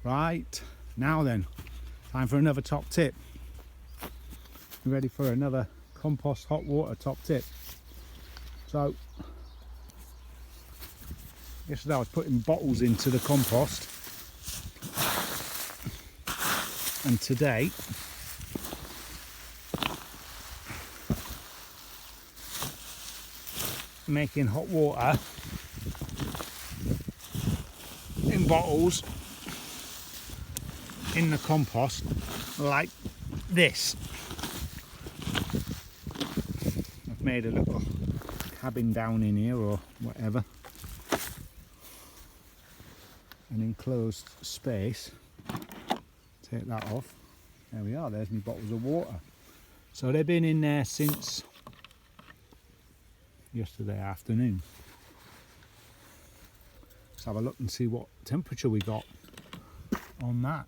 Right, now then, time for another top tip. You ready for another compost hot water top tip? So, yesterday I was putting bottles into the compost, and today making hot water in bottles in the compost like this. I've made a little cabin down in here or whatever, an enclosed space. Take that off. There we are, there's my bottles of water. So they've been in there since yesterday afternoon. Let's have a look and see what temperature we got on that.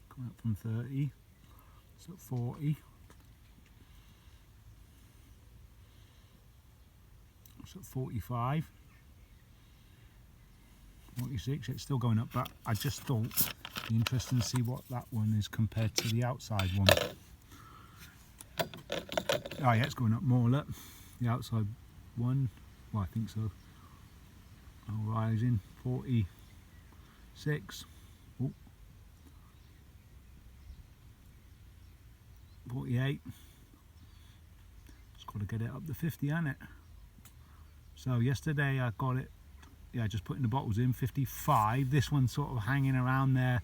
Coming up from 30, it's at 40. It's at 45. 46, it's still going up, but I just thought it'd be interesting to see what that one is compared to the outside one. Oh yeah, it's going up more, look. The outside one, well I think so. Oh, rising, 46. Oh. 48. Just got to get it up to 50, ain't it? So yesterday I got it, yeah, just putting the bottles in, 55. This one's sort of hanging around there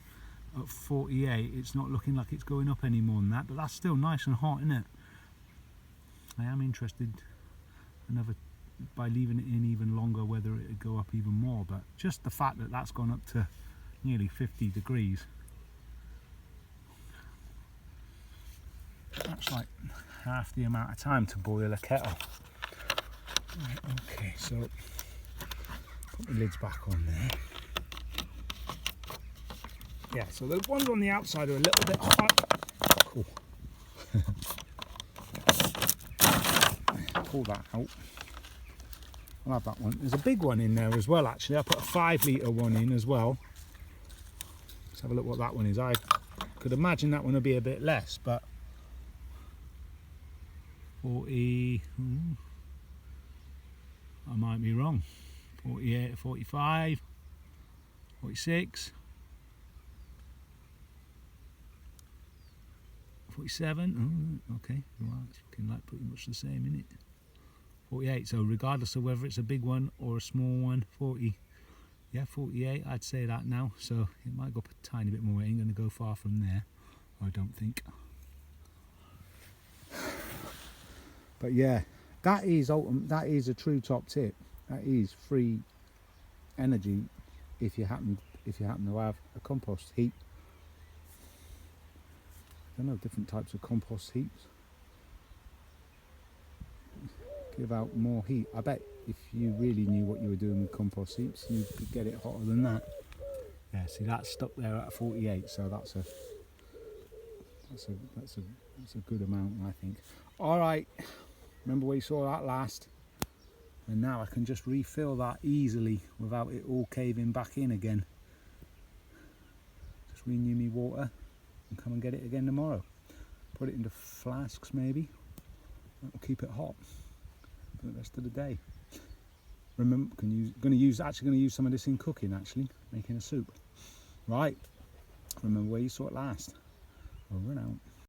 at 48. It's not looking like it's going up any more than that, but that's still nice and hot, isn't it? I am interested by leaving it in even longer whether it would go up even more, but just the fact that that's gone up to nearly 50 degrees, that's like half the amount of time to boil a kettle. Right, okay, so put the lids back on there. Yeah, so the ones on the outside are a little bit hot. Cool. Pull that out. I'll have that one. There's a big one in there as well, actually. I put a 5 litre one in as well. Let's have a look what that one is. I could imagine that one would be a bit less, but 40, I might be wrong. 48, 45, 46, 47. Oh, okay, right, it's looking like pretty much the same, isn't it? 48. So regardless of whether it's a big one or a small one, 40. Yeah, 48. I'd say that now. So it might go up a tiny bit more. It ain't going to go far from there, I don't think. But yeah, that is a true top tip. That is free energy if you happen to have a compost heap. I don't know, different types of compost heaps give out more heat. I bet if you really knew what you were doing with compost heaps, you could get it hotter than that. Yeah, see, that's stuck there at 48, so that's a good amount, I think. All right, remember where you saw that last? And now I can just refill that easily without it all caving back in again. Just renew me water and come and get it again tomorrow. Put it into flasks maybe. That'll keep it hot for the rest of the day. Remember, actually going to use some of this in cooking, actually, making a soup. Right, remember where you saw it last. Over and out.